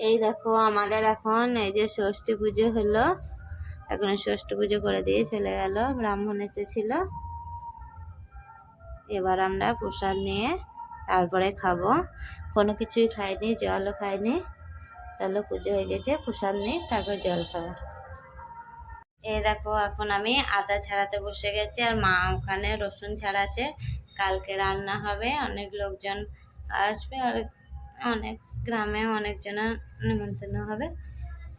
এই দেখো আমাদের এখন এই যে ষষ্ঠী পুজো হলো, এখন ষষ্ঠী পুজো করে দিয়ে চলে গেল, ব্রাহ্মণ এসেছিল। এবার আমরা প্রসাদ নিয়ে তারপরে খাবো। কোনো কিছুই খাইনি, জলও খাইনি। চলো পুজো হয়ে গেছে, প্রসাদ নিই তারপর জল খাবো। এই দেখো এখন আমি আদা ছাড়াতে বসে গেছি, আর মা ওখানে রসুন ছাড়াচ্ছে। কালকে রান্না হবে, অনেক লোকজন আসবে, আর অনেক গ্রামে অনেকজনের নিমন্ত্রণ হবে,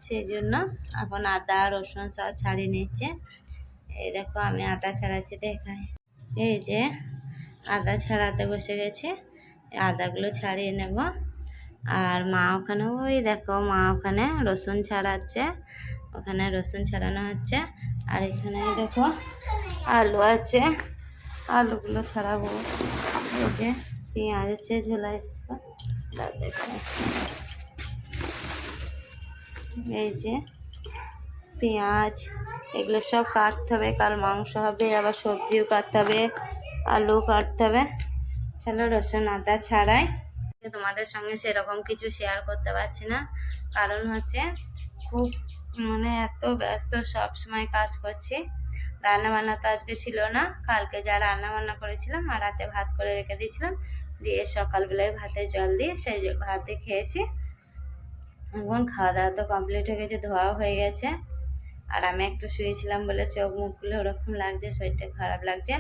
সেই জন্য এখন আদা রসুন সব ছাড়িয়ে নিচ্ছে। এই দেখো আমি আদা ছাড়াচ্ছি, দেখাই। এই যে আদা ছাড়াতে বসে গেছে, আদাগুলো ছাড়িয়ে নেব। আর মা ওখানে, ওই দেখো মা ওখানে রসুন ছাড়াচ্ছে, ওখানে রসুন ছাড়ানো হচ্ছে। আর এখানে দেখো আলু আছে, আলুগুলো ছাড়াবো। এই যে পেঁয়াজ আছে ঝোলাই, এই যে পেঁয়াজ, এগুলো সব কাটতে হবে, কাল মাংস হবে, আবার সবজিও কাটতে হবে, আলু কাটতে হবে। চলো রসুন আদা ছাড়াই। তোমাদের সঙ্গে সেরকম কিছু শেয়ার করতে পারছি না, কারণ হচ্ছে খুব এত ব্যস্ত, সব সময় কাজ করছি। রান্না বান্না তো আজকে ছিল না, কালকে যা রান্না বান্না করেছিলাম আর রাতে ভাত করে রেখে দিয়েছিলাম, দিয়ে সকালবেলায় ভাতে জল দিয়ে সেই ভাতে খেয়েছি। এখন খাওয়া দাওয়া তো কমপ্লিট হয়ে গেছে, ধোয়াও হয়ে গেছে। আর আমি একটু শুয়েছিলাম বলে চোখ মুখগুলো ওরকম লাগছে, শরীরটা খারাপ লাগছে।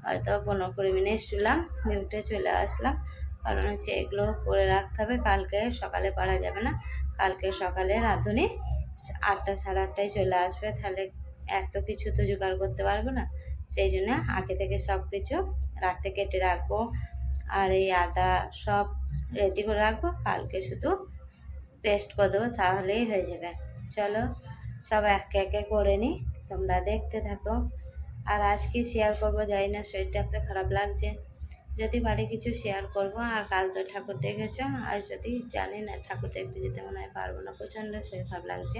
হয়তো 15-20 মিনিট শুলাম, উঠে চলে আসলাম, কারণ হচ্ছে এগুলো করে রাখতে হবে, কালকে সকালে পারা যাবে না। কালকে সকালে রাঁধুনি 8টা সাড়ে 8টায় চলে আসবে, তাহলে এত কিছু তো জোগাড় করতে পারবো না। সেই জন্য আগে থেকে সব কিছু রাতে কেটে রাখবো, আর এই আদা সব রেডি করে রাখবো, কালকে শুধু পেস্ট করে দেবো, তাহলেই হয়ে যাবে। চলো সব একে একে করে নিই, তোমরা দেখতে থাকো। আর আজকে শেয়ার করবো, জানি না শরীরটা এত খারাপ লাগছে, যদি পারি কিছু শেয়ার করব। আর কাল তো ঠাকুর দেখেছ, আর যদি জানি না ঠাকুর দেখতে যেতে মনে হয় পারবো না, প্রচণ্ড শরীর খারাপ লাগছে,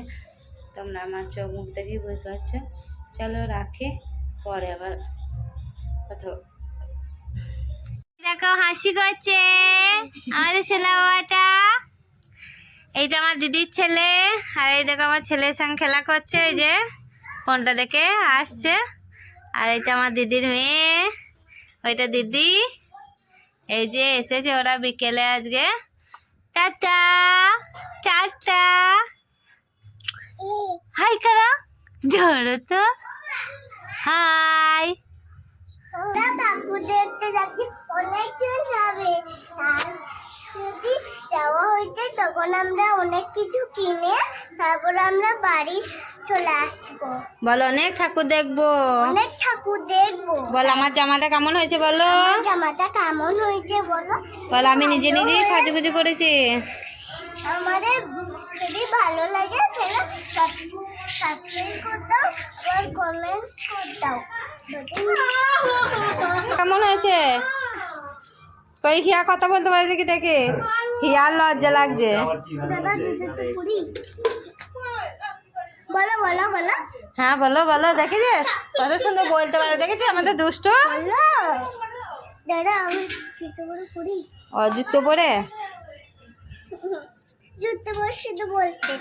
তোমরা আমার চোখ মুখ দেখেই বুঝতে পারছো। চলো রাখি, পরে আবার কথা। দেখো হাসি করছে আমাদের ছেলে বাবাটা, এইটা আমার দিদির ছেলে, আর এই দেখো আমার ছেলের সঙ্গে খেলা করছে, এই যে ফোনটা দেখে আসছে। আর এটা আমার দিদির মেয়ে, ওইটা দিদি। এই যে এসেছে ওরা বিকেলে আজকে। টাটা টাটা, হাই করো, ধরো তো, হাই। ঠাকুর দেখতে যাচ্ছি, অনেকজন যাবে, যদি যাওয়া হয়েছে তখন আমরা অনেক কিছু কিনে তারপর আমরা বাড়ি চলে আসবো। বলো অনেক ঠাকুর দেখবো, অনেক ঠাকুর দেখবো। বলো আমার জামাটা কেমন হয়েছে, বলো জামাটা কেমন হয়েছে বলো। বলো আমি নিজে নিজেই সাজুগুজু করেছি। আমাদের যদি ভালো লাগে তাহলে সাবস্ক্রাইব করে দাও, আর কমেন্ট করে দাও। কেমন হয়েছে? কই হিয়া কথা বলতে পারে দেখি, দেখে হিয়ার লজ্জা লাগছে। বলো বলো বলো। হ্যাঁ বলো বলো, দেখেছিস কত সুন্দর বলতে পারে, দেখেছিস আমাদের দুষ্ট। দাদা আমি জুতো পরে পড়ি। ও জুতো পরে, জুতো পরে শুধু বলতে।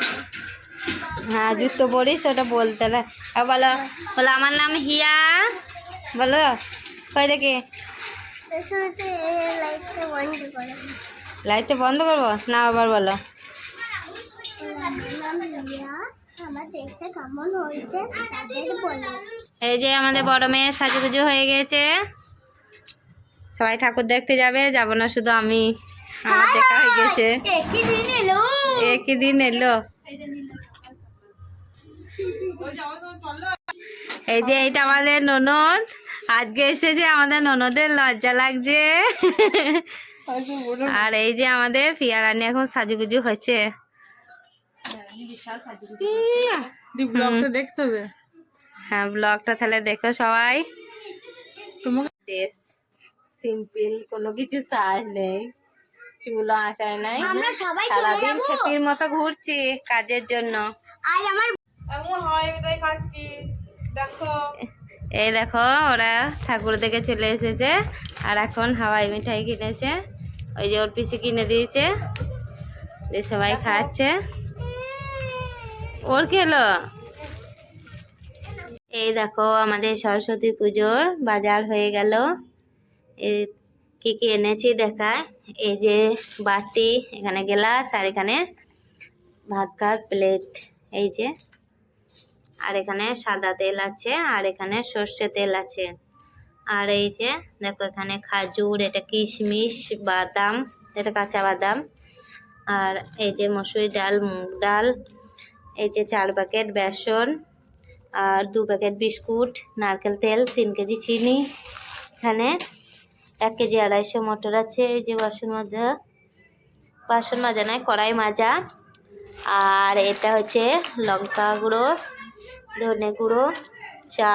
হ্যাঁ জুতো পরিস, ওটা বলতে না। বলো বলো আমার নাম হিয়া, বলো কই দেখি। লাইটটা বন্ধ করবো না, আবার বলো। এই যে আমাদের বড় মেয়ে সাজুগুজু হয়ে গেছে, সবাই ঠাকুর দেখতে যাবে, যাব না শুধু আমি, আমার দেখা হয়ে গেছে। একই দিন এলো। এই যে এইটা আমাদের ননদ আজকে এসেছে, আমাদের ননদের লজ্জা লাগছে। আর এই যে আমাদের পিয়া রানী এখন সাজুগুজু হচ্ছে। দেখতে হবে, হ্যাঁ ব্লগটা তাহলে দেখো সবাই। তোমাকে ড্রেস সিম্পল, কোনো কিছু সাজ নেই, চুলো আঁচায় নাই, সারাদিন খেপির মতো ঘুরছি কাজের জন্য। এই দেখো ওরা ঠাকুর দেখে চলে এসেছে, আর এখন হাওয়াই মিঠাই কিনেছে, ওই যে ওর পিসি কিনে দিয়েছে, সবাই খাচ্ছে। ওর খেলো। এই দেখো আমাদের সরস্বতী পুজোর বাজার হয়ে গেল। এই কি কি এনেছি দেখায়। এই যে বাটি, এখানে গ্লাস, আর এখানে ভাত খাওয়ার প্লেট, এই যে, আর এখানে সাদা তেল আছে, আর এখানে সর্ষে তেল আছে। আর এই যে দেখো এখানে খাজুর, এটা কিশমিশ, বাদাম, এটা কাঁচা বাদাম, আর এই যে মসুরি ডাল, মুগ ডাল, এই যে 4 প্যাকেট বেসন, আর 2 প্যাকেট বিস্কুট, নারকেল তেল, 3 কেজি চিনি, এখানে 1 কেজি 250 মটর আছে। এই যে বাসন মাজা নয়, কড়াই মাজা। আর এটা হচ্ছে লঙ্কা গুঁড়ো, ধনে গুঁড়ো, চা,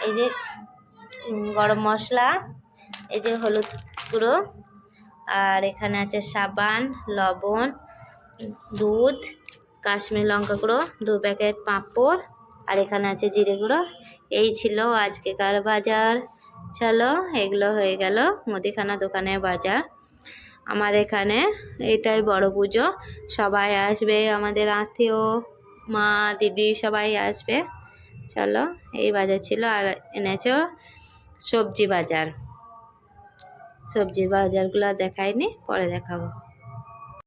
এই যে গরম মশলা, এই যে হলুদ গুঁড়ো, আর এখানে আছে সাবান, লবণ, দুধ, কাশ্মীরি লঙ্কা গুঁড়ো, 2 প্যাকেট পাঁপড়, আর এখানে আছে জিরে গুঁড়ো। এই ছিল আজকেকার বাজার। চলো, এগুলো হয়ে গেল মুদিখানা দোকানের বাজার। আমাদের এখানে এটাই বড় পুজো, সবাই আসবে, আমাদের আত্মীয়, মা, দিদি সবাই আসবে। চলো, এই বাজার ছিল। আর এনেছো সবজি বাজার। সবজির বাজারগুলো দেখাইনি, পরে দেখাবো।